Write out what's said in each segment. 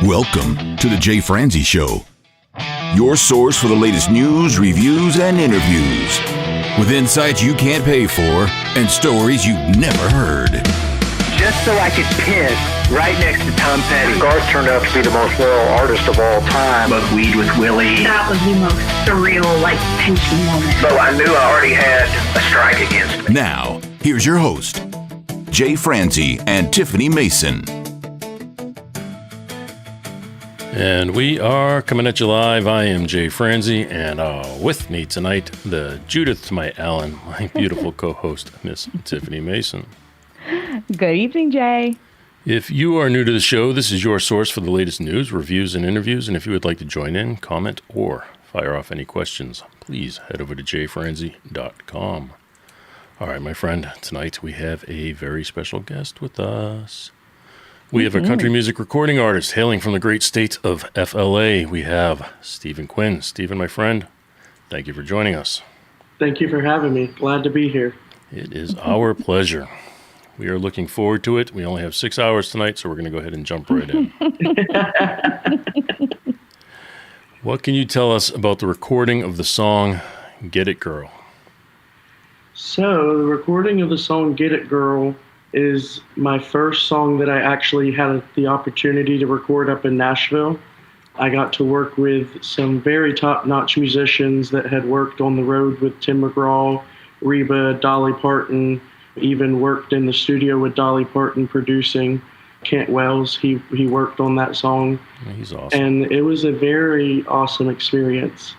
Welcome to the Jay Franzi Show, your source for the latest news, reviews, and interviews, with insights you can't pay for and stories you've never heard. Just so I could piss right next to Tom Petty. Garth turned out to be the most loyal artist of all time. Smoked weed with Willie. That was the most surreal, tension moment. So I knew I already had a strike against me. Now, here's your host, Jay Franzi and Tiffany Mason. And we are coming at you live. I am Jay Franzi, and with me tonight, the Judith to my Alan, my beautiful co-host, Miss Tiffany Mason. Good evening, Jay. If you are new to the show, this is your source for the latest news, reviews, and interviews. And if you would like to join in, comment, or fire off any questions, please head over to jfranzi.com. All right, my friend, tonight we have a very special guest with us. We have a country music recording artist hailing from the great state of FLA. We have Stephen Quinn. Stephen, my friend, thank you for joining us. Thank you for having me. Glad to be here. It is our pleasure. We are looking forward to it. We only have 6 hours tonight, so we're going to go ahead and jump right in. What can you tell us about the recording of the song Get It Girl? So, the recording of the song Get It Girl is my first song that I actually had the opportunity to record up in Nashville. I got to work with some very top-notch musicians that had worked on the road with Tim McGraw, Reba, Dolly Parton, even worked in the studio with Dolly Parton producing. Kent Wells, he worked on that song. He's awesome. And it was a very awesome experience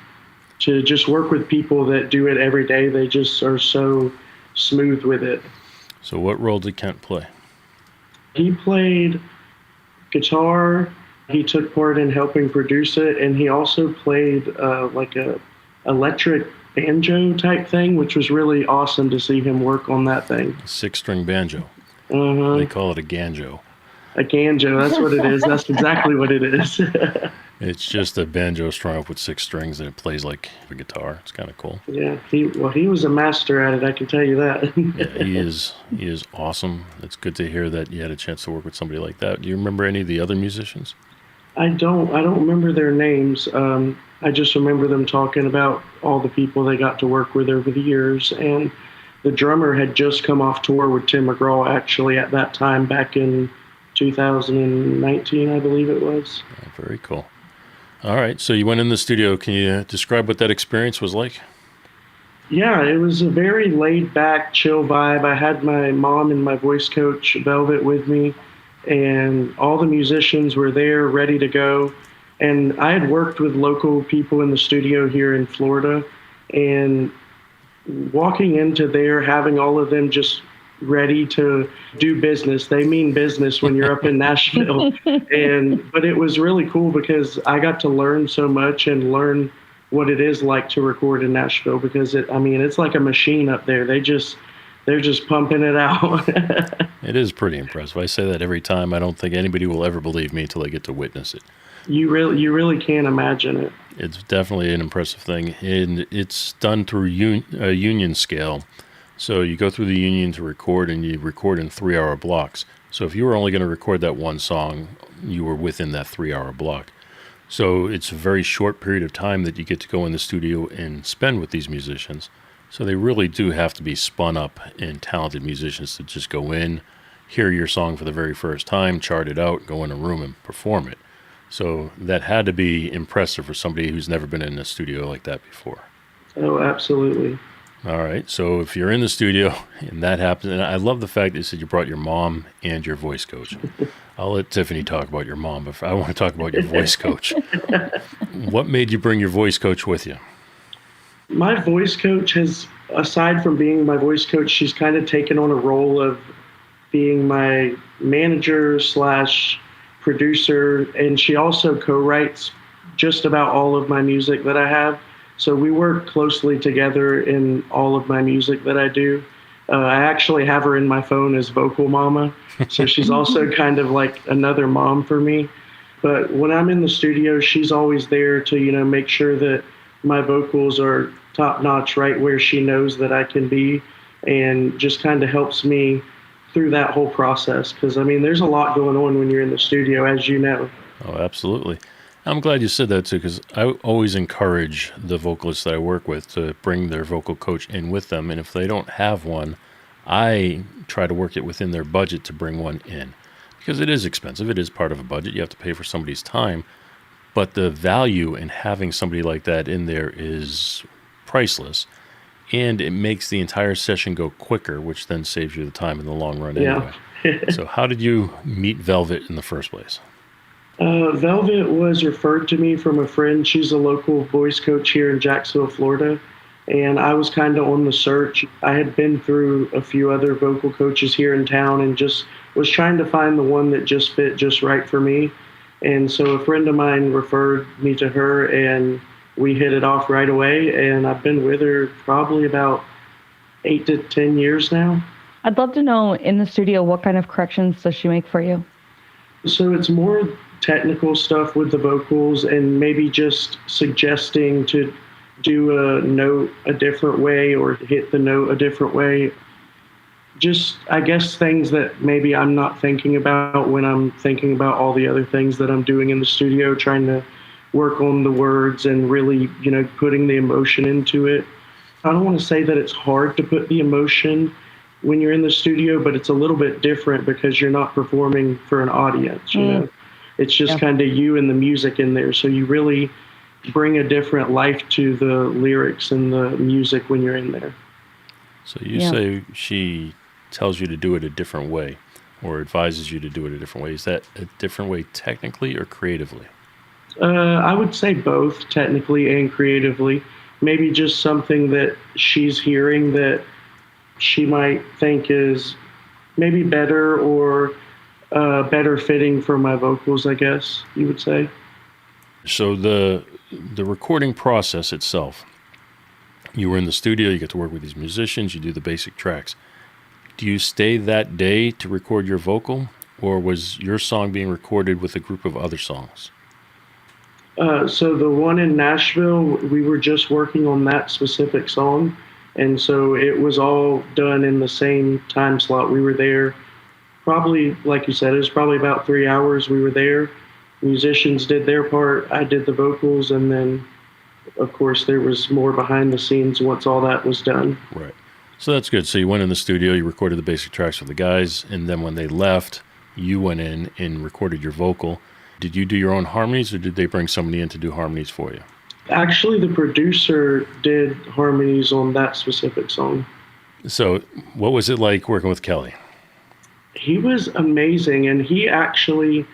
to just work with people that do it every day. They just are so smooth with it. So what role did Kent play? He played guitar. He took part in helping produce it, and he also played like a electric banjo type thing, which was really awesome to see him work on that thing. A 6-string banjo. Uh-huh. They call it a ganjo. A ganjo, that's what it is. That's exactly what it is. It's just a banjo strung up with 6 strings, and it plays like a guitar. It's kind of cool. Yeah, he was a master at it, I can tell you that. Yeah, he is awesome. It's good to hear that you had a chance to work with somebody like that. Do you remember any of the other musicians? I don't remember their names. I just remember them talking about all the people they got to work with over the years. And the drummer had just come off tour with Tim McGraw, actually, at that time, back in 2019, I believe it was. Yeah, very cool. All right, so you went in the studio. Can you describe what that experience was like? Yeah, it was a very laid-back, chill vibe. I had my mom and my voice coach, Velvet, with me, and all the musicians were there, ready to go. And I had worked with local people in the studio here in Florida, and walking into there, having all of them just ready to do business. They mean business when you're up in Nashville. But it was really cool because I got to learn so much and learn what it is like to record in Nashville, because it's like a machine up there. They're just pumping it out. It is pretty impressive. I say that every time. I don't think anybody will ever believe me until they get to witness it. You really can't imagine it. It's definitely an impressive thing, and it's done through a union scale. So you go through the union to record, and you record in 3-hour blocks. So if you were only going to record that one song, you were within that 3-hour block. So it's a very short period of time that you get to go in the studio and spend with these musicians. So they really do have to be spun up and talented musicians to just go in, hear your song for the very first time, chart it out, go in a room and perform it. So that had to be impressive for somebody who's never been in a studio like that before. Oh, absolutely. All right, so if you're in the studio and that happens, and I love the fact that you said you brought your mom and your voice coach. I'll let Tiffany talk about your mom, but I want to talk about your voice coach. What made you bring your voice coach with you? My voice coach has, aside from being my voice coach, she's kind of taken on a role of being my manager / producer, and she also co-writes just about all of my music that I have. So we work closely together in all of my music that I do. I actually have her in my phone as Vocal Mama, so she's also kind of like another mom for me. But when I'm in the studio, she's always there to, make sure that my vocals are top notch, right where she knows that I can be, and just kind of helps me through that whole process. Because, there's a lot going on when you're in the studio, as you know. Oh, absolutely. I'm glad you said that too, because I always encourage the vocalists that I work with to bring their vocal coach in with them. And if they don't have one, I try to work it within their budget to bring one in, because it is expensive. It is part of a budget. You have to pay for somebody's time. But the value in having somebody like that in there is priceless. And it makes the entire session go quicker, which then saves you the time in the long run anyway. So how did you meet Velvet in the first place? Velvet was referred to me from a friend. She's a local voice coach here in Jacksonville, Florida. And I was kind of on the search. I had been through a few other vocal coaches here in town and just was trying to find the one that just fit just right for me. And so a friend of mine referred me to her, and we hit it off right away. And I've been with her probably about 8 to 10 years now. I'd love to know, in the studio, what kind of corrections does she make for you? So it's more technical stuff with the vocals and maybe just suggesting to do a note a different way or hit the note a different way. Just, I guess, things that maybe I'm not thinking about when I'm thinking about all the other things that I'm doing in the studio, trying to work on the words and really, putting the emotion into it. I don't want to say that it's hard to put the emotion when you're in the studio, but it's a little bit different because you're not performing for an audience, you know. It's just kind of you and the music in there. So you really bring a different life to the lyrics and the music when you're in there. So you say she tells you to do it a different way or advises you to do it a different way. Is that a different way technically or creatively? I would say both, technically and creatively. Maybe just something that she's hearing that she might think is maybe better or better fitting for my vocals, I guess you would say. So the recording process itself, you were in the studio, you get to work with these musicians, you do the basic tracks. Do you stay that day to record your vocal, or was your song being recorded with a group of other songs? So the one in Nashville, we were just working on that specific song. And so it was all done in the same time slot. We were there probably, like you said, it was probably about 3 hours we were there. Musicians did their part, I did the vocals, and then, of course, there was more behind the scenes once all that was done. Right. So that's good. So you went in the studio, you recorded the basic tracks for the guys, and then when they left, you went in and recorded your vocal. Did you do your own harmonies, or did they bring somebody in to do harmonies for you? Actually, the producer did harmonies on that specific song. So what was it like working with Kelly? He was amazing, and he actually,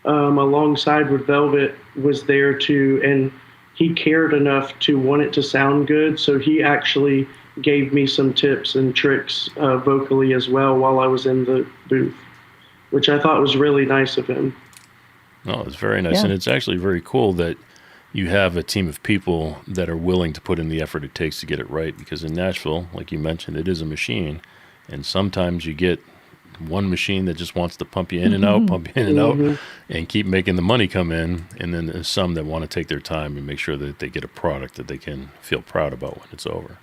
alongside with Velvet, was there too, and he cared enough to want it to sound good, so he actually gave me some tips and tricks vocally as well while I was in the booth, which I thought was really nice of him. Oh, it's very nice, and it's actually very cool that you have a team of people that are willing to put in the effort it takes to get it right, because in Nashville, like you mentioned, it is a machine, and sometimes you get one machine that just wants to pump you in and out, pump you in and out, and keep making the money come in, and then there's some that want to take their time and make sure that they get a product that they can feel proud about when it's over.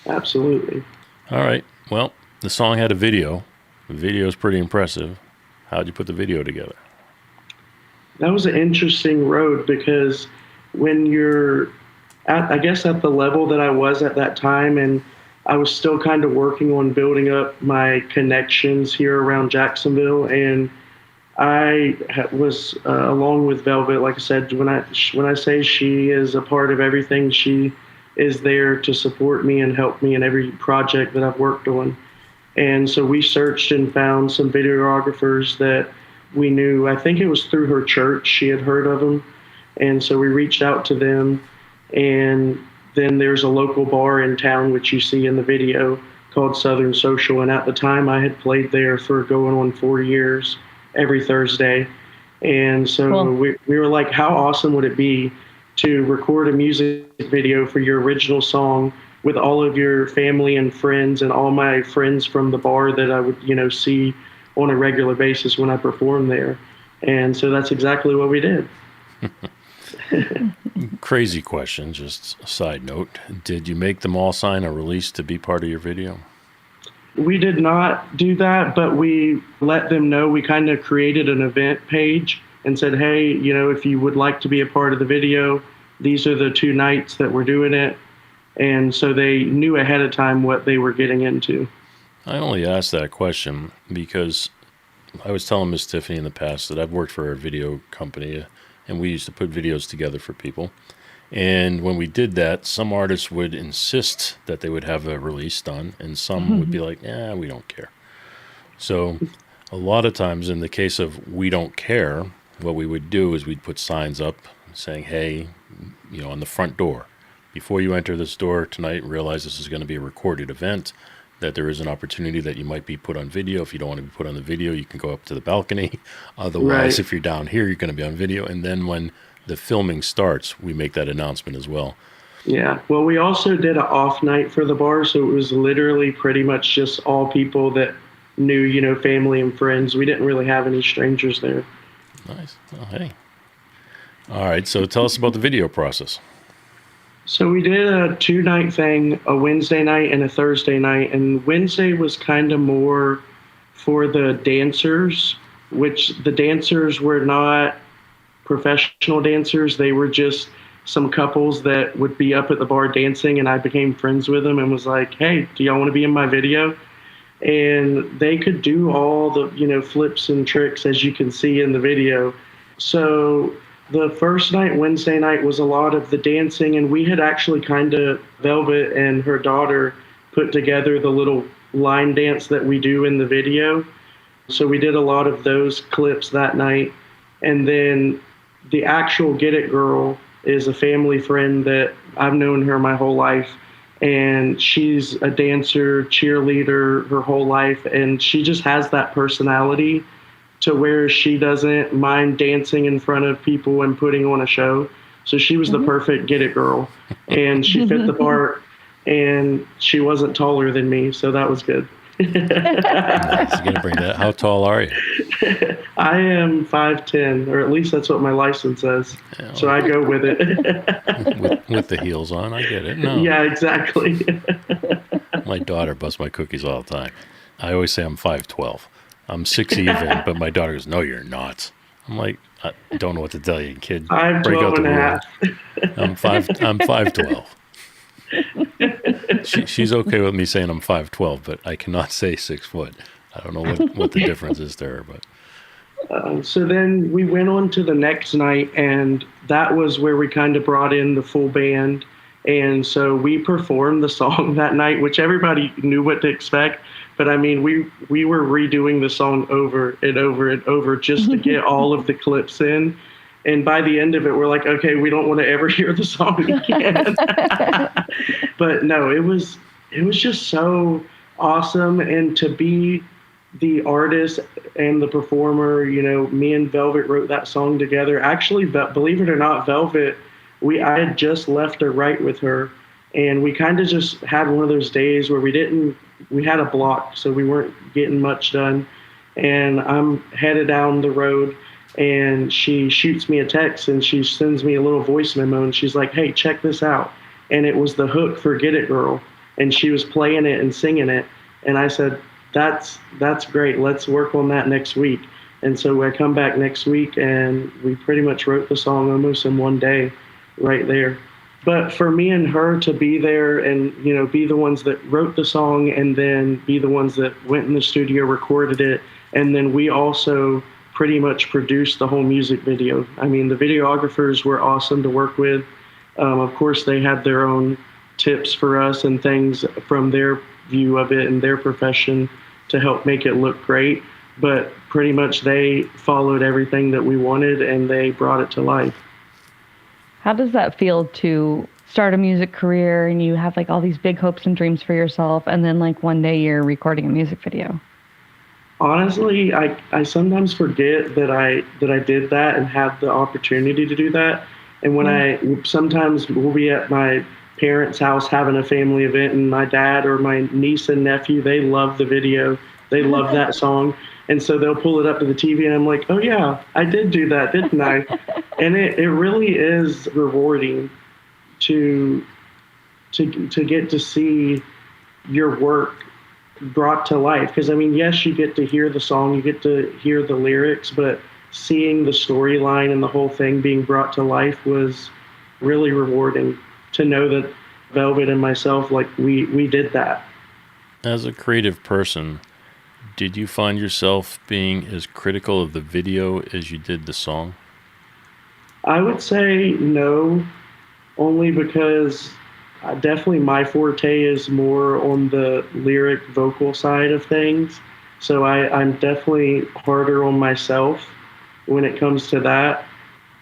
Absolutely. All right, well, the song had a video. The video is pretty impressive. How'd you put the video together? That was an interesting road, because when you're at the level that I was at that time, and I was still kind of working on building up my connections here around Jacksonville, and I was along with Velvet, like I said, when I say she is a part of everything, she is there to support me and help me in every project that I've worked on. And so we searched and found some videographers that we knew. I think it was through her church. She had heard of them. And so we reached out to them. And then there's a local bar in town, which you see in the video, called Southern Social. And at the time, I had played there for going on 4 years every Thursday. And so we were like, how awesome would it be to record a music video for your original song with all of your family and friends and all my friends from the bar that I would, see on a regular basis when I performed there. And so that's exactly what we did. Crazy question, just a side note. Did you make them all sign a release to be part of your video? We did not do that, but we let them know. We kind of created an event page and said, hey, if you would like to be a part of the video, these are the 2 nights that we're doing it. And so they knew ahead of time what they were getting into. I only asked that question because I was telling Miss Tiffany in the past that I've worked for a video company, and we used to put videos together for people. And when we did that, some artists would insist that they would have a release done, and some would be like, we don't care. So a lot of times in the case of we don't care, what we would do is we'd put signs up saying, hey, on the front door, before you enter this door tonight, realize this is going to be a recorded event, that there is an opportunity that you might be put on video. If you don't want to be put on the video, you can go up to the balcony. Otherwise, if you're down here, you're going to be on video. And then when the filming starts, we make that announcement as well. Yeah. Well, we also did an off night for the bar, so it was literally pretty much just all people that knew, family and friends. We didn't really have any strangers there. Nice. Oh, hey. All right. So tell us about the video process. So we did a 2-night thing, a Wednesday night and a Thursday night. And Wednesday was kind of more for the dancers, which the dancers were not professional dancers. They were just some couples that would be up at the bar dancing, and I became friends with them and was like, hey, do y'all want to be in my video? And they could do all the, flips and tricks as you can see in the video. So the first night, Wednesday night, was a lot of the dancing, and we had actually kind of, Velvet and her daughter put together the little line dance that we do in the video. So we did a lot of those clips that night. And then the actual Get It Girl is a family friend that I've known her my whole life. And she's a dancer, cheerleader her whole life. And she just has that personality to where she doesn't mind dancing in front of people and putting on a show. So she was the perfect Get It Girl. And she fit the part, and she wasn't taller than me. So that was good. Nice. You're gonna bring that. How tall are you? I am 5'10", or at least that's what my license says. Yeah, well, so I go with it. with the heels on, I get it. No. Yeah, exactly. My daughter busts my cookies all the time. I always say I'm 5'12". I'm 6 even, but my daughter goes, "No, you're not." I'm like, I don't know what to tell you, kid. I'm 12 and a half. I'm 5'12". She's okay with me saying I'm 5'12", but I cannot say 6 foot. I don't know what the difference is there, but. So then we went on to the next night, and that was where we kind of brought in the full band. And so we performed the song that night, which everybody knew what to expect. But I mean, we were redoing the song over and over and over just to get all of the clips in. And by the end of it, we're like, okay, we don't want to ever hear the song again. But no, it was just so awesome. And to be the artist and the performer, me and Velvet wrote that song together. Actually, believe it or not, Velvet, I had just left to write with her. And we kind of just had one of those days where we had a block, so we weren't getting much done. And I'm headed down the road, and she shoots me a text, and she sends me a little voice memo, and she's like, hey, check this out. And it was the hook for Get It Girl, and she was playing it and singing it. And I said, that's great. Let's work on that next week. And so I come back next week, and we pretty much wrote the song almost in one day right there. But for me and her to be there and, be the ones that wrote the song and then be the ones that went in the studio, recorded it, and then we also pretty much produced the whole music video. I mean, the videographers were awesome to work with. Of course, they had their own tips for us and things from their view of it and their profession to help make it look great. But pretty much they followed everything that we wanted, and they brought it to life. How does that feel to start a music career and you have all these big hopes and dreams for yourself, and then one day you're recording a music video? Honestly, I sometimes forget that I did that and had the opportunity to do that. And when sometimes we'll be at my parents' house having a family event, and my dad or my niece and nephew, they love the video. They love that song. And so they'll pull it up to the TV, and I'm like, oh, yeah, I did do that, didn't I? And it really is rewarding to get to see your work brought to life. Because, I mean, yes, you get to hear the song, you get to hear the lyrics, but seeing the storyline and the whole thing being brought to life was really rewarding to know that Velvet and myself, like we did that. As a creative person, did you find yourself being as critical of the video as you did the song? I would say no, only because definitely my forte is more on the lyric vocal side of things. So I'm definitely harder on myself when it comes to that.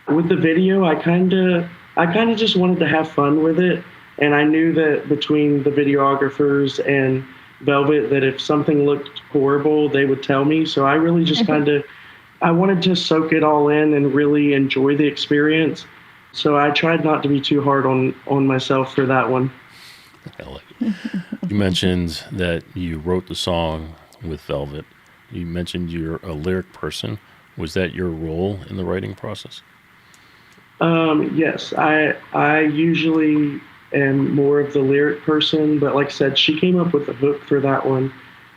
With the video, I kind of just wanted to have fun with it. And I knew that between the videographers and Velvet, that if something looked horrible, they would tell me. So I really just I wanted to soak it all in and really enjoy the experience. So I tried not to be too hard on myself for that one. You mentioned that you wrote the song with Velvet. You mentioned you're a lyric person. Was that your role in the writing process? Yes, I usually am more of the lyric person, but like I said, she came up with the hook for that one.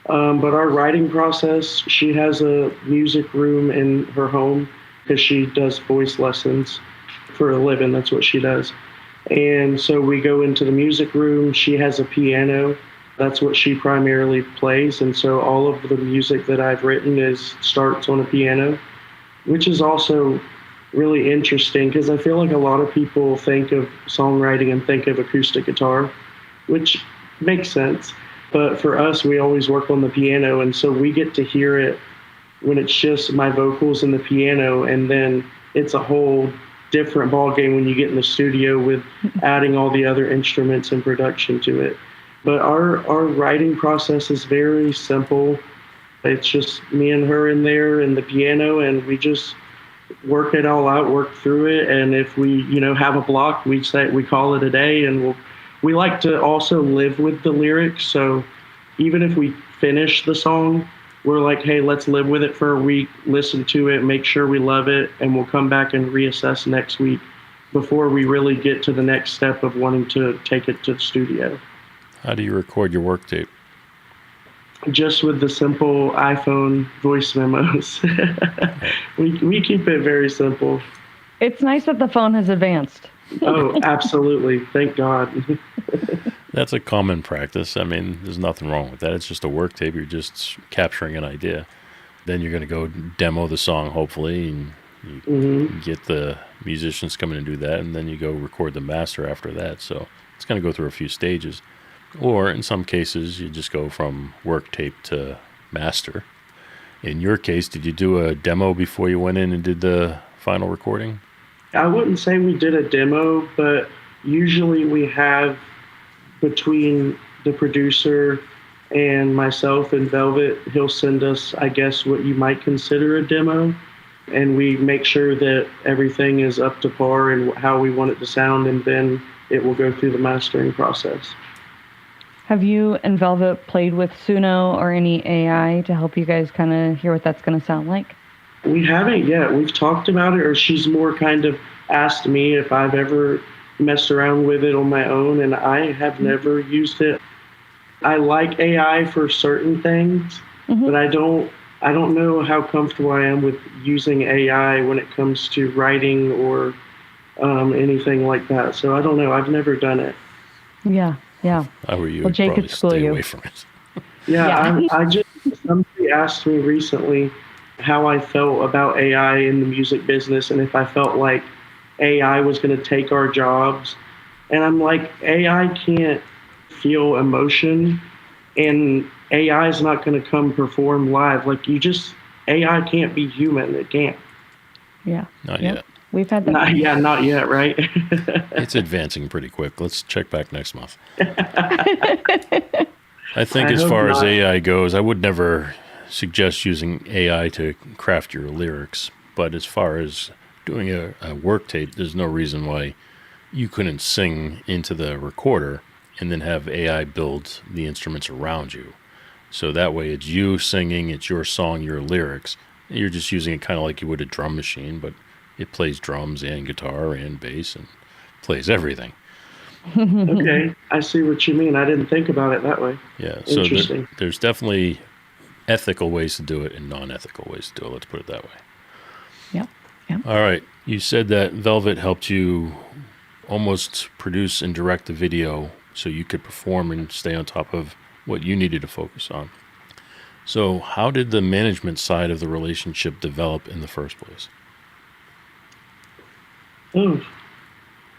But our writing process, she has a music room in her home because she does voice lessons for a living. That's what she does. And so we go into the music room. She has a piano. That's what she primarily plays. And so all of the music that I've written starts on a piano, which is also really interesting because I feel like a lot of people think of songwriting and think of acoustic guitar, which makes sense. But for us, we always work on the piano. And so we get to hear it when it's just my vocals and the piano. And then it's a whole different ballgame when you get in the studio with adding all the other instruments and production to it. But our writing process is very simple. It's just me and her in there and the piano, and we just work it all out, work through it. And if we, have a block, we call it a day. And we like to also live with the lyrics. So even if we finish the song, we're like, hey, let's live with it for a week, listen to it, make sure we love it, and we'll come back and reassess next week before we really get to the next step of wanting to take it to the studio. How do you record your work tape? Just with the simple iPhone voice memos. we keep it very simple. It's nice that the phone has advanced. Oh, absolutely. Thank God. That's a common practice. I mean, there's nothing wrong with that. It's just a work tape. You're just capturing an idea. Then you're going to go demo the song, hopefully, and you get the musicians coming and do that, and then you go record the master after that. So it's going to go through a few stages. Or in some cases, you just go from work tape to master. In your case, did you do a demo before you went in and did the final recording? I wouldn't say we did a demo, but usually we have, between the producer and myself and Velvet, he'll send us, I guess, what you might consider a demo. And we make sure that everything is up to par and how we want it to sound, and then it will go through the mastering process. Have you and Velvet played with Suno or any AI to help you guys kind of hear what that's going to sound like? We haven't yet. We've talked about it, or she's more kind of asked me if I've ever messed around with it on my own, and I have never used it. I like AI for certain things, but I don't know how comfortable I am with using AI when it comes to writing or anything like that. So I don't know. I've never done it. Yeah. If I were you, Well, I'd Jake probably could school stay you. away from it. Somebody asked me recently how I felt about AI in the music business and if I felt like AI was going to take our jobs. And I'm like, AI can't feel emotion, and AI is not going to come perform live. Like, AI can't be human. It can't. Yeah. Not yet. We've had that. Not yet, right? It's advancing pretty quick. Let's check back next month. I think as far as AI goes, I would never suggest using AI to craft your lyrics. But as far as doing a work tape, there's no reason why you couldn't sing into the recorder and then have AI build the instruments around you. So that way it's you singing, it's your song, your lyrics. You're just using it kind of like you would a drum machine, but it plays drums and guitar and bass and plays everything. Okay, I see what you mean. I didn't think about it that way. Yeah, so Interesting. There's definitely ethical ways to do it and non-ethical ways to do it. Let's put it that way. Yep. Yep. All right. You said that Velvet helped you almost produce and direct the video so you could perform and stay on top of what you needed to focus on. So how did the management side of the relationship develop in the first place? Oh,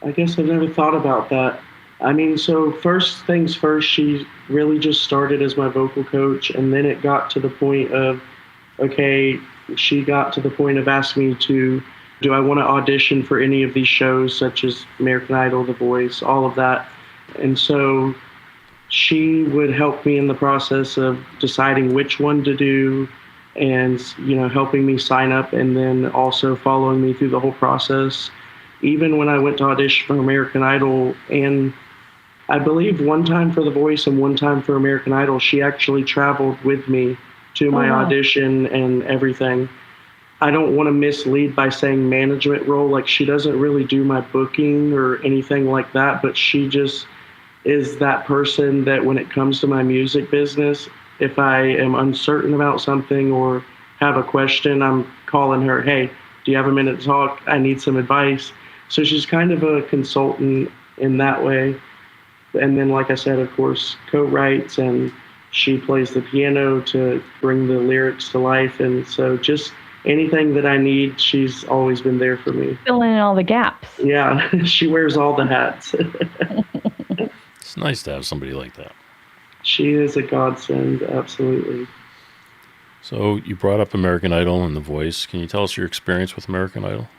I guess I've never thought about that. I mean, so first things first, she really just started as my vocal coach, and then it got to the point of, okay, she got to the point of asking me do I want to audition for any of these shows, such as American Idol, The Voice, all of that. And so she would help me in the process of deciding which one to do and, helping me sign up and then also following me through the whole process. Even when I went to audition for American Idol, and I believe one time for The Voice and one time for American Idol, she actually traveled with me to my audition and everything. I don't want to mislead by saying management role. Like, she doesn't really do my booking or anything like that, but she just is that person that when it comes to my music business, if I am uncertain about something or have a question, I'm calling her, hey, do you have a minute to talk? I need some advice. So she's kind of a consultant in that way. And then, like I said, of course, co-writes, and she plays the piano to bring the lyrics to life. And so just anything that I need, she's always been there for me. Filling in all the gaps. Yeah, she wears all the hats. It's nice to have somebody like that. She is a godsend, absolutely. So you brought up American Idol and The Voice. Can you tell us your experience with American Idol?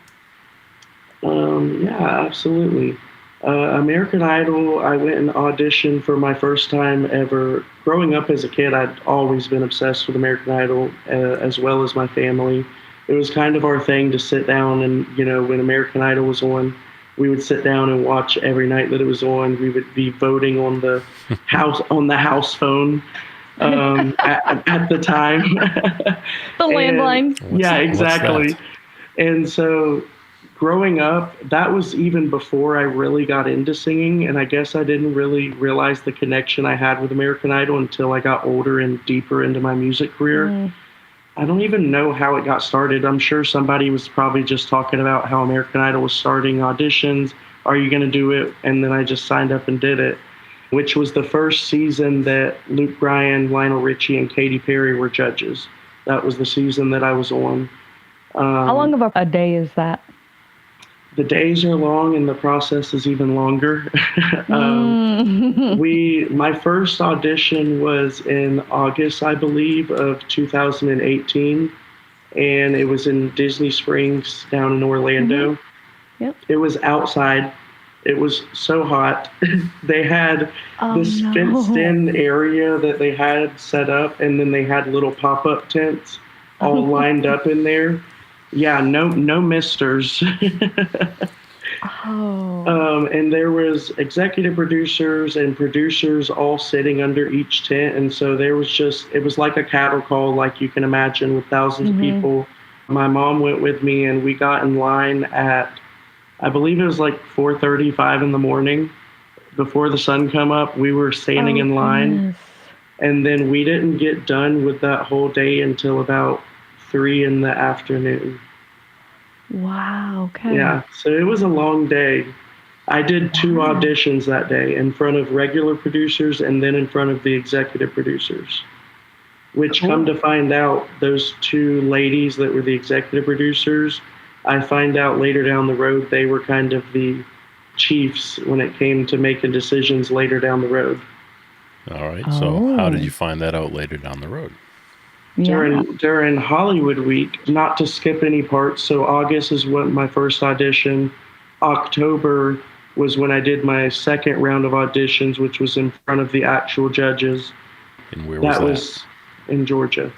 Yeah, absolutely. American Idol, I went and auditioned for my first time ever. Growing up as a kid, I'd always been obsessed with American Idol, as well as my family. It was kind of our thing to sit down and, when American Idol was on, we would sit down and watch every night that it was on. We would be voting on the house phone at the time. The landline. Yeah, exactly. And so growing up, that was even before I really got into singing, and I guess I didn't really realize the connection I had with American Idol until I got older and deeper into my music career. I don't even know how it got started. I'm sure somebody was probably just talking about how American Idol was starting auditions. Are you going to do it? And then I just signed up and did it, which was the first season that Luke Bryan, Lionel Richie, and Katy Perry were judges. That was the season that I was on. How long of a day is that? The days are long and the process is even longer. My first audition was in August, I believe, of 2018. And it was in Disney Springs down in Orlando. Mm-hmm. Yep. It was outside. It was so hot. They had this fenced-in area that they had set up, and then they had little pop-up tents all lined up in there. Yeah, no misters. And there was executive producers and producers all sitting under each tent. And so it was like a cattle call, like you can imagine, with thousands of people. My mom went with me, and we got in line at, I believe it was like 4:35 in the morning. Before the sun come up, we were standing in line. Goodness. And then we didn't get done with that whole day until about 3 in the afternoon. Wow, okay. Yeah, so it was a long day. I did 2 auditions that day, in front of regular producers and then in front of the executive producers, which come to find out, those 2 ladies that were the executive producers, I find out later down the road they were kind of the chiefs when it came to making decisions later down the road. All right, so how did you find that out later down the road? During Hollywood Week, not to skip any parts, so August is when my first audition. October was when I did my second round of auditions, which was in front of the actual judges. And where was that? That was in Georgia.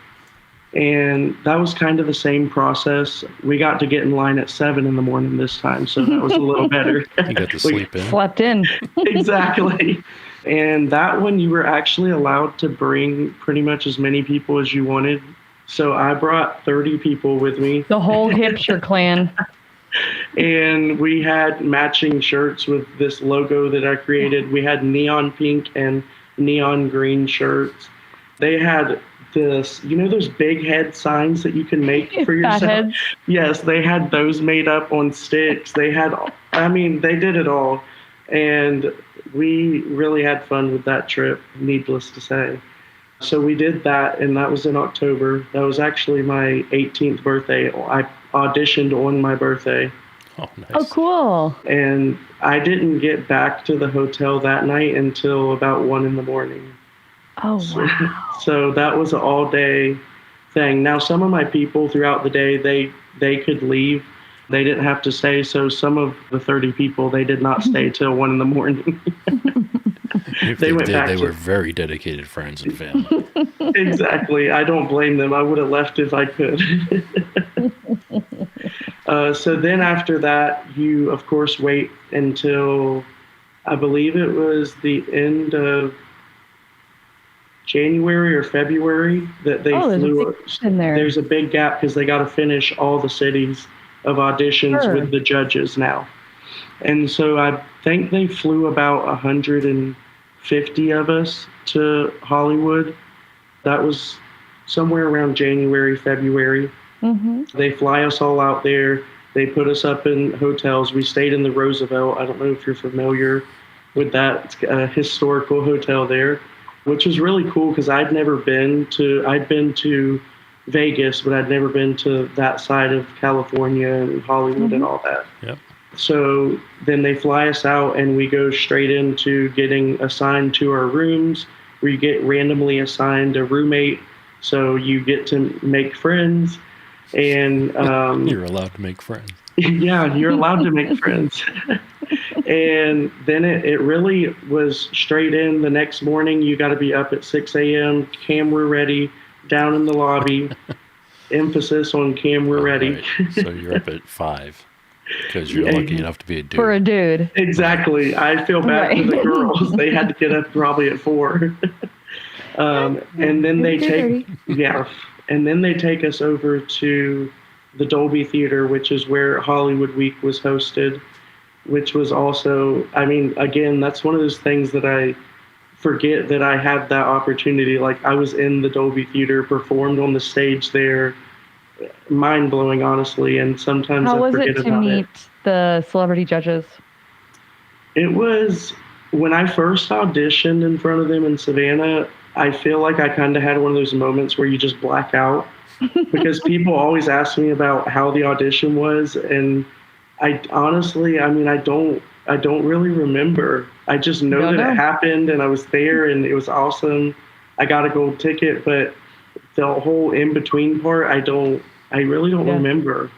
And that was kind of the same process. We got to get in line at 7 in the morning this time, so that was a little better. You got to sleep in. Slept in. Exactly. And that one, you were actually allowed to bring pretty much as many people as you wanted. So I brought 30 people with me. The whole Hipster clan. And we had matching shirts with this logo that I created. We had neon pink and neon green shirts. They had this, those big head signs that you can make for yourself? Fatheads. Yes, they had those made up on sticks. They did it all. And we really had fun with that trip, needless to say. So we did that, and that was in October. That was actually my 18th birthday. I auditioned on my birthday. Oh, nice. Oh, cool. And I didn't get back to the hotel that night until about 1 a.m. Oh, wow. So that was an all-day thing. Now, some of my people throughout the day, they could leave. They didn't have to stay. So some of the 30 people, they did not stay till 1 a.m. If they did, they were very dedicated friends and family. Exactly. I don't blame them. I would have left if I could. So then after that, you, of course, wait until, I believe it was the end of January or February that they flew. There's a big gap because they got to finish all the cities of auditions with the judges now. And so I think they flew about 150 of us to Hollywood. That was somewhere around January, February. Mm-hmm. They fly us all out there. They put us up in hotels. We stayed in the Roosevelt. I don't know if you're familiar with that. It's a historical hotel there, which was really cool because I'd been to Vegas, but I'd never been to that side of California and Hollywood and all that. Yep. So then they fly us out and we go straight into getting assigned to our rooms, where you get randomly assigned a roommate. So you get to make friends. And you're allowed to make friends. Yeah, you're allowed to make friends. And then it really was straight in. The next morning, you got to be up at 6 a.m., camera ready, down in the lobby. Emphasis on camera ready. Right. So you're up at 5 because you're lucky enough to be a dude. For a dude. Exactly. I feel bad for the girls. They had to get up probably at 4. And then they take us over to the Dolby Theater, which is where Hollywood Week was hosted, which was also, again, that's one of those things that I forget that I had that opportunity. Like, I was in the Dolby Theater, performed on the stage there. Mind-blowing, honestly, and sometimes I forget about it. How was it to meet the celebrity judges? It was, when I first auditioned in front of them in Savannah, I feel like I kind of had one of those moments where you just black out because people always ask me about how the audition was. And I honestly, I don't really remember. I just know that it happened and I was there and it was awesome. I got a gold ticket, but the whole in-between part, I really don't remember.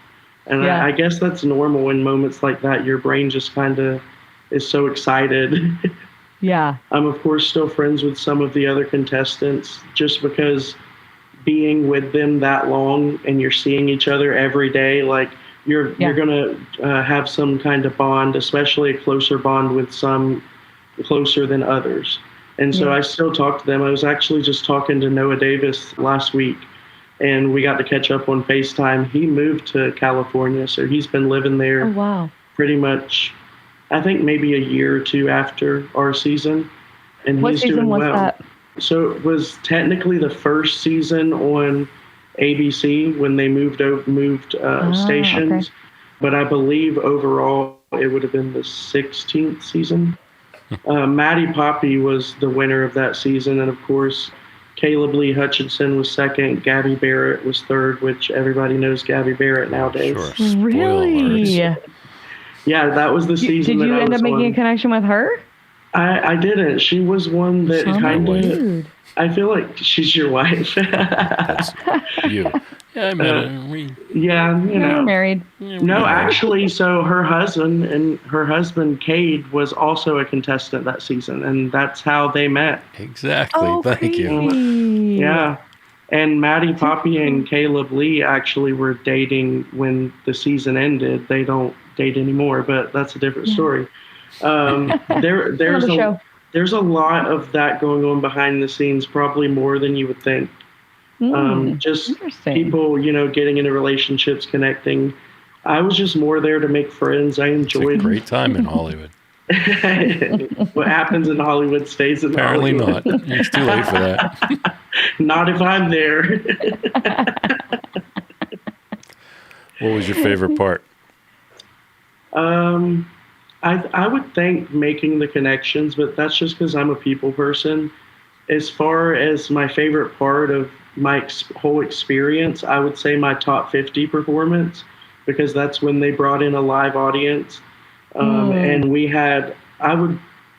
And I guess that's normal in moments like that. Your brain just kind of is so excited. Yeah. I'm, of course, still friends with some of the other contestants just because being with them that long and you're seeing each other every day, like you're going to have some kind of bond, especially a closer bond with some closer than others. And so I still talk to them. I was actually just talking to Noah Davis last week, and we got to catch up on FaceTime. He moved to California, so he's been living there pretty much, I think maybe a year or two after our season, and what he's season doing was well. That? So it was technically the first season on ABC when they moved stations, but I believe overall it would have been the 16th season. Maddie Poppy was the winner of that season, and of course Caleb Lee Hutchinson was second, Gabby Barrett was third, which everybody knows Gabby Barrett nowadays. Sure. Really? Yeah, that was the season. Did you end up making a connection with her? I didn't. She was one that kind of. I feel like she's your wife. That's you. Yeah, I met her. Yeah, You're married. No, actually, so her husband, Cade, was also a contestant that season, and that's how they met. Exactly. Thank you. Yeah. And Maddie Poppy and Caleb Lee actually were dating when the season ended. They don't date anymore, but that's a different story. There's a lot of that going on behind the scenes, probably more than you would think. Just people, getting into relationships, connecting. I was just more there to make friends. I enjoyed. It's a great time in Hollywood. What happens in Hollywood stays in Hollywood. Apparently not. It's too late for that. Not if I'm there. What was your favorite part? I would think making the connections, but that's just because I'm a people person. As far as my favorite part of my whole experience, I would say my top 50 performance, because that's when they brought in a live audience. And we had, I would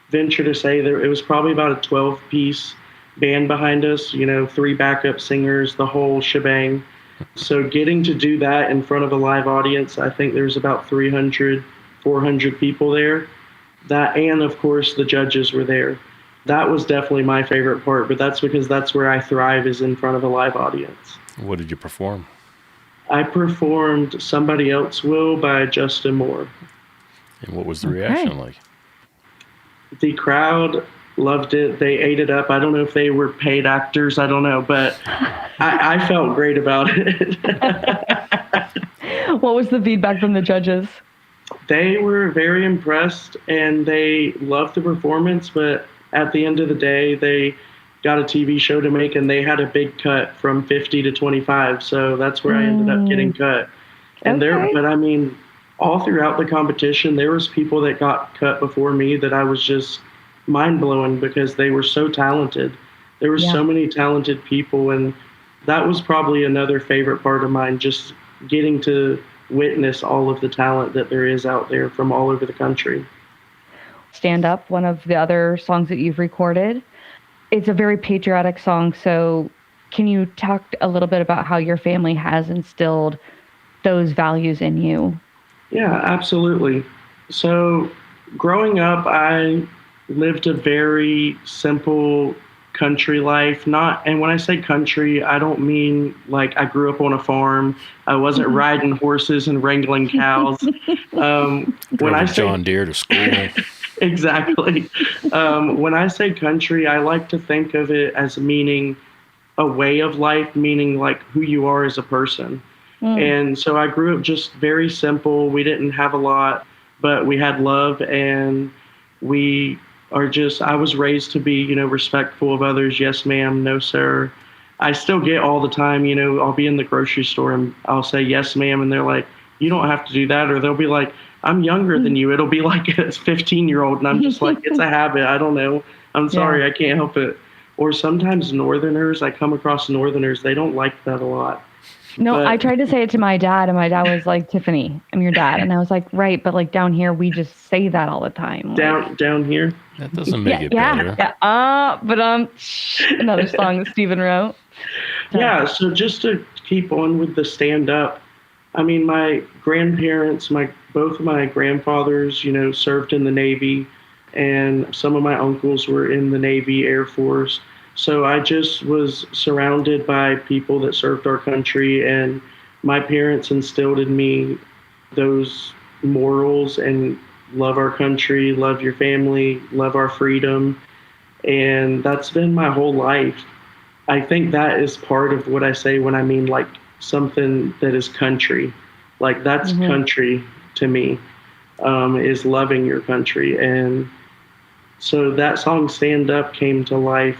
venture to say that it was probably about a 12-piece band behind us, 3 backup singers, the whole shebang. So getting to do that in front of a live audience, I think there's about 300, 400 people there. That, and of course the judges were there. That was definitely my favorite part, but that's because that's where I thrive, is in front of a live audience. What did you perform? I performed Somebody Else Will by Justin Moore. And what was the reaction like? The crowd loved it. They ate it up. I don't know if they were paid actors. I don't know, but I felt great about it. What was the feedback from the judges? They were very impressed, and they loved the performance, but at the end of the day, they got a TV show to make, and they had a big cut from 50 to 25. So that's where I ended up getting cut. And but I mean, all throughout the competition, there was people that got cut before me that I was just mind blowing, because they were so talented. There were so many talented people, and that was probably another favorite part of mine, just getting to witness all of the talent that there is out there from all over the country. Stand Up, one of the other songs that you've recorded. It's a very patriotic song, so can you talk a little bit about how your family has instilled those values in you? Yeah, absolutely. So growing up, I lived a very simple country life. And when I say country, I don't mean like I grew up on a farm. I wasn't riding horses and wrangling cows. When I say John Deere to school. Exactly. When I say country, I like to think of it as meaning a way of life, meaning like who you are as a person. And so I grew up just very simple. We didn't have a lot, but we had love, and I was raised to be, respectful of others. Yes, ma'am. No, sir. I still get all the time, I'll be in the grocery store and I'll say, yes, ma'am. And they're like, you don't have to do that. Or they'll be like, I'm younger than you. It'll be like a 15-year-old. And I'm just like, it's a habit. I don't know. I'm sorry. I can't help it. Or sometimes Northerners, I come across Northerners, they don't like that a lot. No, I tried to say it to my dad, and my dad was like, Tiffany, I'm your dad. And I was like, right, but like down here, we just say that all the time. Down here? That doesn't make it better. But another song that Stephen wrote. Yeah, so just to keep on with the stand-up, I mean, my grandparents, both of my grandfathers, served in the Navy, and some of my uncles were in the Navy, Air Force. So I just was surrounded by people that served our country, and my parents instilled in me those morals and love our country, love your family, love our freedom. And that's been my whole life. I think that is part of what I say when I mean like something that is country. Like that's country to me, is loving your country. And so that song Stand Up came to life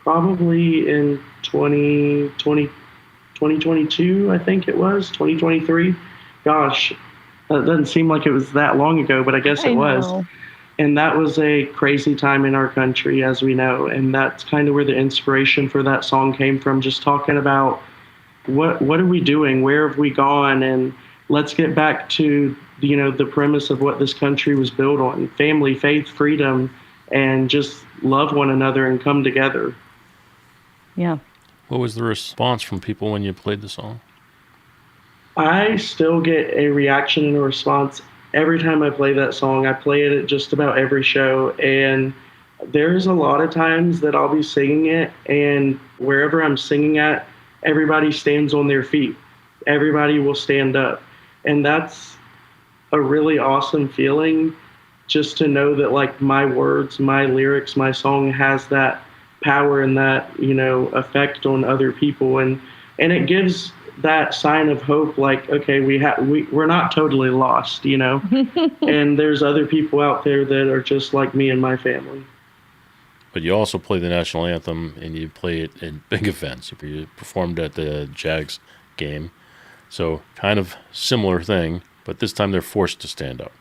probably in 2022, I think it was, 2023. Gosh, that doesn't seem like it was that long ago, but I guess it was. And that was a crazy time in our country, as we know. And that's kind of where the inspiration for that song came from, just talking about what are we doing? Where have we gone? And let's get back to, the premise of what this country was built on: family, faith, freedom, and just love one another and come together. Yeah. What was the response from people when you played the song? I still get a reaction and a response every time I play that song. I play it at just about every show, and there's a lot of times that I'll be singing it, and wherever I'm singing at, everybody stands on their feet. Everybody will stand up. And that's a really awesome feeling, just to know that like my words, my lyrics, my song has that power and that, effect on other people. And it gives that sign of hope, like, okay, we're not totally lost, and there's other people out there that are just like me and my family. but you also play the national anthem, and you play it in big events. You performed at the Jags game, so kind of similar thing, but this time they're forced to stand up.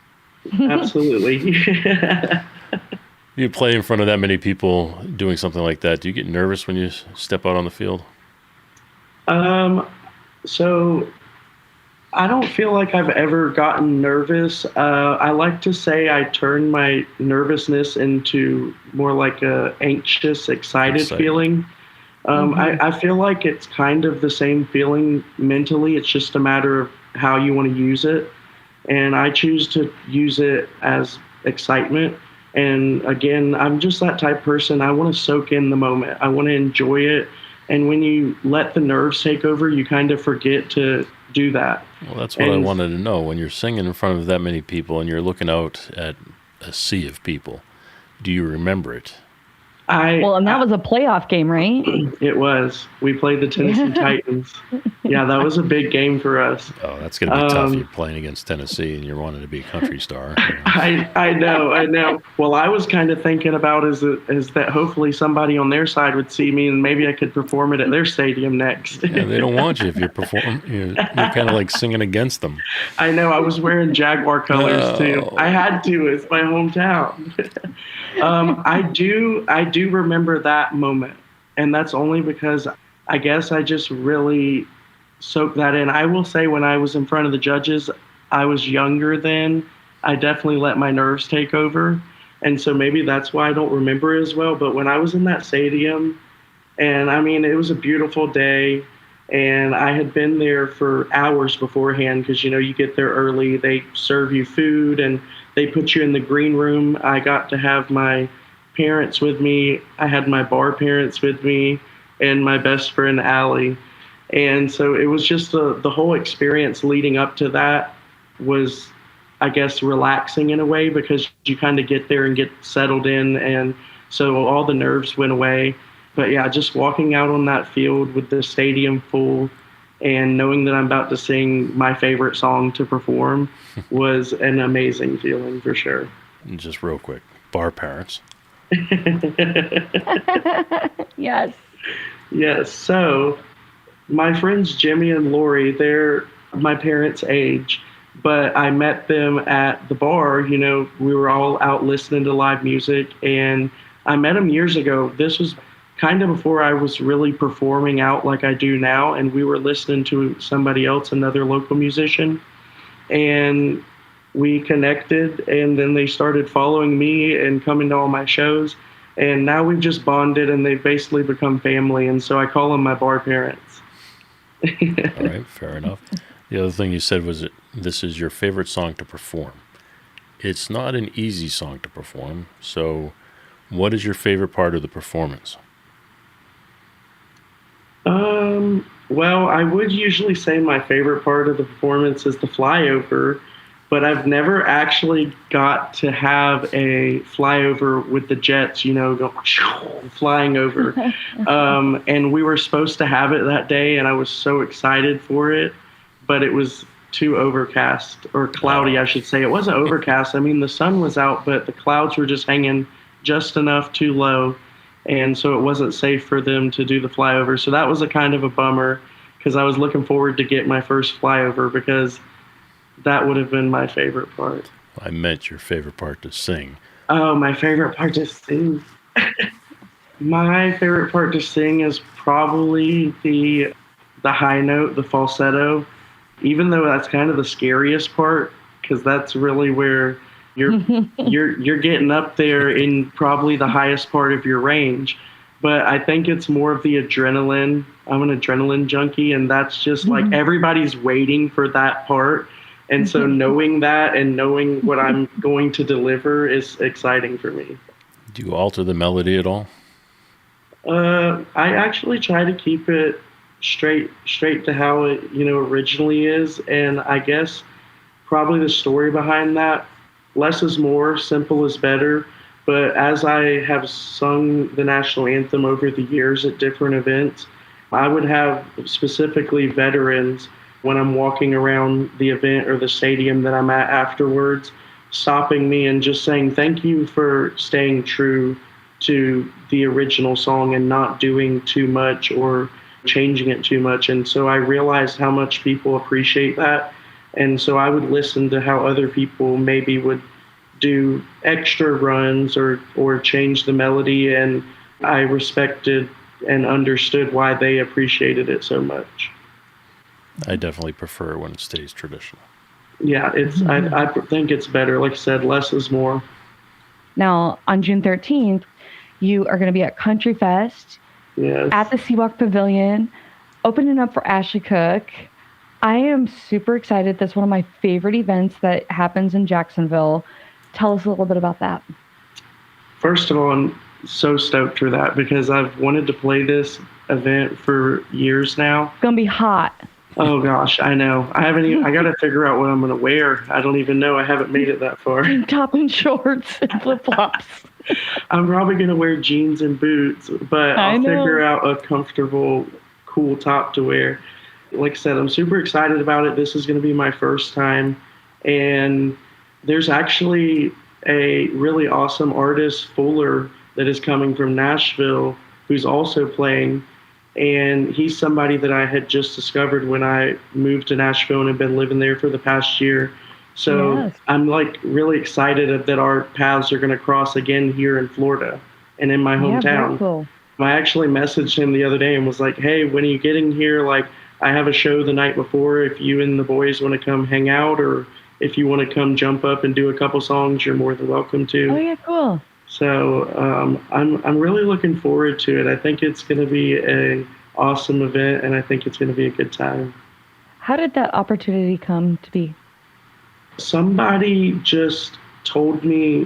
Absolutely. You play in front of that many people doing something like that. Do you get nervous when you step out on the field? So I don't feel like I've ever gotten nervous. I like to say I turn my nervousness into more like a anxious, excited feeling. I feel like it's kind of the same feeling mentally. It's just a matter of how you want to use it. And I choose to use it as excitement. And again, I'm just that type of person. I want to soak in the moment. I want to enjoy it. And when you let the nerves take over, you kind of forget to do that. Well, that's what I wanted to know. When you're singing in front of that many people and you're looking out at a sea of people, do you remember it? And that was a playoff game, right? It was. We played the Tennessee Titans. Yeah, that was a big game for us. Oh, that's going to be tough. You're playing against Tennessee and you're wanting to be a country star. I know. Well, I was kind of thinking about is that hopefully somebody on their side would see me and maybe I could perform it at their stadium next. Yeah, they don't want you if you're performing. You're kind of like singing against them. I know. I was wearing Jaguar colors too. I had to. It's my hometown. I do remember that moment, and that's only because I guess I just really soaked that in. I will say when I was in front of the judges, I was younger then. I definitely let my nerves take over, and so maybe that's why I don't remember as well. But when I was in that stadium, and I mean, it was a beautiful day, and I had been there for hours beforehand because, you get there early. They serve you food, and they put you in the green room. I got to have my parents with me. I had my bar parents with me and my best friend, Allie. And so it was just the whole experience leading up to that was, I guess, relaxing in a way because you kind of get there and get settled in. And so all the nerves went away. But yeah, just walking out on that field with the stadium full and knowing that I'm about to sing my favorite song to perform was an amazing feeling for sure. And just real quick, bar parents. Yes. Yes. So my friends Jimmy and Lori, they're my parents' age, but I met them at the bar. We were all out listening to live music, and I met them years ago. This was kind of before I was really performing out like I do now, and we were listening to somebody else, another local musician, and we connected, and then they started following me and coming to all my shows, and now we've just bonded, and they've basically become family, and so I call them my bar parents. All right, fair enough. The other thing you said was that this is your favorite song to perform. It's not an easy song to perform, so what is your favorite part of the performance? Well, I would usually say my favorite part of the performance is the flyover, but I've never actually got to have a flyover with the jets, go flying over. And we were supposed to have it that day, and I was so excited for it, but it was too overcast, or cloudy, I should say. It wasn't overcast. I mean, the sun was out, but the clouds were just hanging just enough too low. And so it wasn't safe for them to do the flyover. So that was a kind of a bummer because I was looking forward to get my first flyover because that would have been my favorite part. I meant your favorite part to sing. Oh, my favorite part to sing. My favorite part to sing is probably the high note, the falsetto, even though that's kind of the scariest part because that's really where you're getting up there in probably the highest part of your range. But I think it's more of the adrenaline. I'm an adrenaline junkie, and that's just like everybody's waiting for that part. And so knowing that and knowing what I'm going to deliver is exciting for me. Do you alter the melody at all? I actually try to keep it straight to how it originally is. And I guess probably the story behind that, less is more, simple is better. But as I have sung the national anthem over the years at different events, I would have specifically veterans when I'm walking around the event or the stadium that I'm at afterwards, stopping me and just saying, thank you for staying true to the original song and not doing too much or changing it too much. And so I realized how much people appreciate that. And so I would listen to how other people maybe would do extra runs or change the melody. And I respected and understood why they appreciated it so much. I definitely prefer when it stays traditional. Yeah, I think it's better. Like I said, less is more. Now, on June 13th, you are going to be at Country Fest at the Seawalk Pavilion, opening up for Ashley Cook. I am super excited. That's one of my favorite events that happens in Jacksonville. Tell us a little bit about that. First of all, I'm so stoked for that because I've wanted to play this event for years now. It's going to be hot. Oh gosh, I know. I got to figure out what I'm going to wear. I don't even know. I haven't made it that far. Top and shorts and flip-flops. I'm probably going to wear jeans and boots, but I'll figure out a comfortable, cool top to wear. Like I said, I'm super excited about it. This is going to be my first time. And there's actually a really awesome artist, Fuller, that is coming from Nashville, who's also playing. And he's somebody that I had just discovered when I moved to Nashville and have been living there for the past year. So I'm like really excited that our paths are going to cross again here in Florida and in my hometown. Yeah, very cool. I actually messaged him the other day and was like, hey, when are you getting here? Like, I have a show the night before. If you and the boys want to come hang out, or if you want to come jump up and do a couple songs, you're more than welcome to. Oh, yeah, cool. So I'm really looking forward to it. I think it's going to be an awesome event, and I think it's going to be a good time. How did that opportunity come to be? Somebody just told me,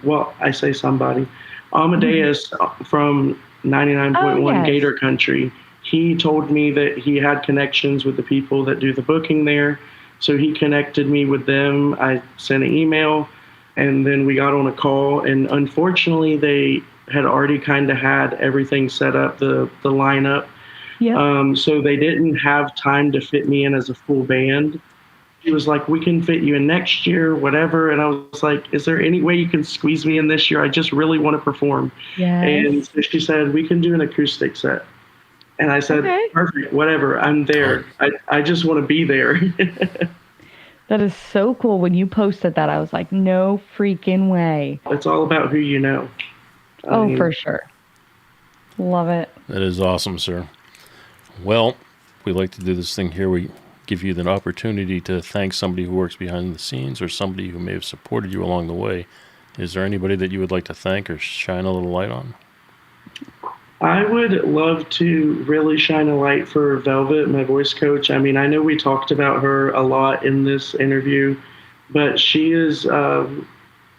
well, I say somebody, Amadeus from 99.1 Gator Country. He told me that he had connections with the people that do the booking there. So he connected me with them. I sent an email. And then we got on a call, and unfortunately, they had already kind of had everything set up, the lineup. Yeah. So they didn't have time to fit me in as a full band. He was like, we can fit you in next year, whatever. And I was like, is there any way you can squeeze me in this year? I just really want to perform. Yes. And so she said, we can do an acoustic set. And I said, perfect, whatever, I'm there. I just want to be there. That is so cool. When you posted that, I was like, no freaking way. It's all about who you know. I mean, for sure. Love it. That is awesome, sir. Well, we like to do this thing here. We give you the opportunity to thank somebody who works behind the scenes or somebody who may have supported you along the way. Is there anybody that you would like to thank or shine a little light on? I would love to really shine a light for Velvet, my voice coach. I mean, I know we talked about her a lot in this interview, but she is,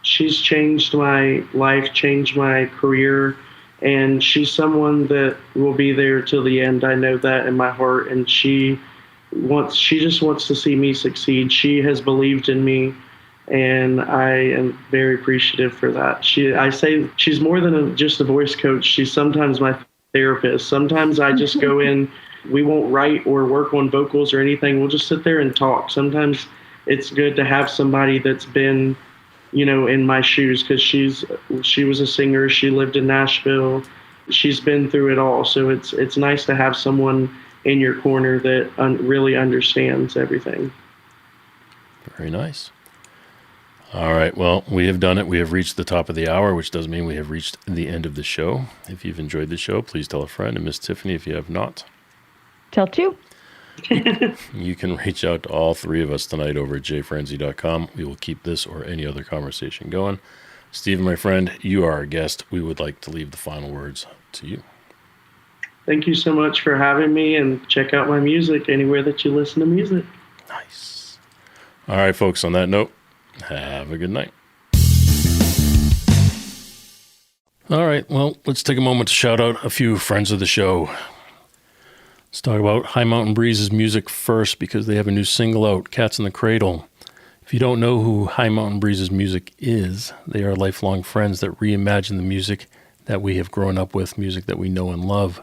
she's changed my life, changed my career, and she's someone that will be there till the end. I know that in my heart, and she just wants to see me succeed. She has believed in me, and I am very appreciative for that. I say she's more than just a voice coach. She's sometimes my therapist. Sometimes I just go in, we won't write or work on vocals or anything. We'll just sit there and talk. Sometimes it's good to have somebody that's been, in my shoes, because she was a singer. She lived in Nashville. She's been through it all. So it's nice to have someone in your corner that really understands everything. Very nice. All right, well, we have done it. We have reached the top of the hour, which does mean we have reached the end of the show. If you've enjoyed the show, please tell a friend. And Miss Tiffany, if you have not, tell two. You can reach out to all three of us tonight over at jfrenzy.com. We will keep this or any other conversation going. Stephen, my friend, you are our guest. We would like to leave the final words to you. Thank you so much for having me, and check out my music anywhere that you listen to music. Nice. All right, folks, on that note, have a good night. All right, well, let's take a moment to shout out a few friends of the show. Let's talk about High Mountain Breeze's music first, because they have a new single out, Cats in the Cradle. If you don't know who High Mountain Breeze's music is, they are lifelong friends that reimagine the music that we have grown up with, music that we know and love.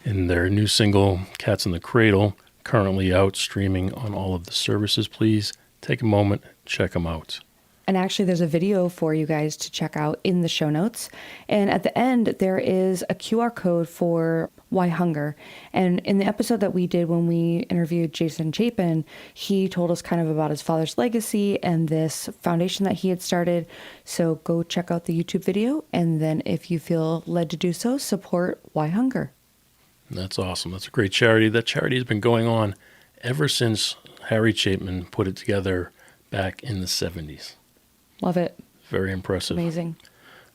And their new single, Cats in the Cradle, currently out streaming on all of the services. Please take a moment, check them out. And actually, there's a video for you guys to check out in the show notes. And at the end, there is a QR code for Why Hunger. And in the episode that we did when we interviewed Jason Chapin, he told us kind of about his father's legacy and this foundation that he had started. So go check out the YouTube video. And then if you feel led to do so, support Why Hunger. That's awesome. That's a great charity. That charity has been going on ever since Harry Chapin put it together back in the 70s. Love it. Very impressive. Amazing.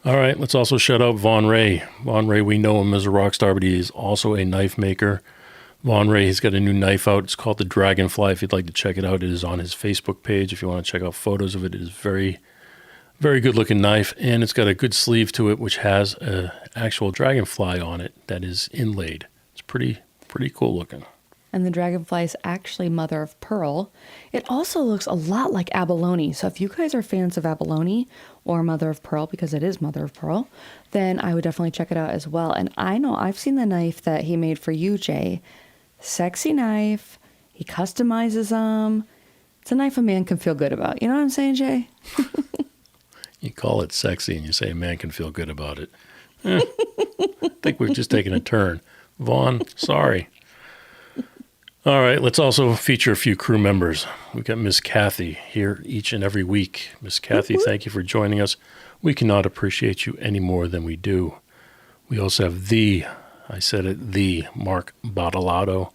All right, let's also shout out Von Ray. Von Ray, we know him as a rock star, but he is also a knife maker. Von Ray, he's got a new knife out. It's called the Dragonfly. If you'd like to check it out, it is on his Facebook page. If you want to check out photos of it, it is very, very good looking knife, and it's got a good sleeve to it, which has an actual dragonfly on it that is inlaid. It's pretty cool looking. And the dragonfly is actually mother of pearl. It also looks a lot like abalone. So if you guys are fans of abalone or mother of pearl, because it is mother of pearl, then I would definitely check it out as well. And I know I've seen the knife that he made for you, Jay. Sexy knife. He customizes them. It's a knife a man can feel good about. You know what I'm saying, Jay? You call it sexy and you say a man can feel good about it. I think we've just taken a turn. Vaughn, sorry. All right, let's also feature a few crew members. We've got Miss Kathy here each and every week. Miss Kathy, thank you for joining us. We cannot appreciate you any more than we do. We also have the Mark Bottolato.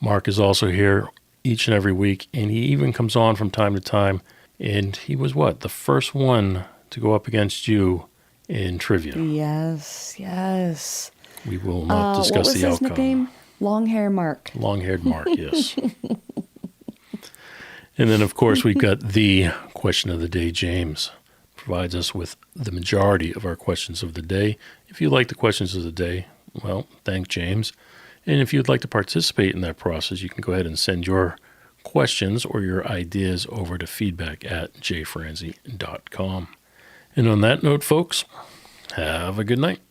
Mark is also here each and every week, and he even comes on from time to time. And he was the first one to go up against you in trivia. Yes. We will not discuss the outcome. What was his nickname? Long-haired Mark. Long-haired Mark, yes. And then, of course, we've got the question of the day. James provides us with the majority of our questions of the day. If you like the questions of the day, well, thank James. And if you'd like to participate in that process, you can go ahead and send your questions or your ideas over to feedback@jfranzi.com. And on that note, folks, have a good night.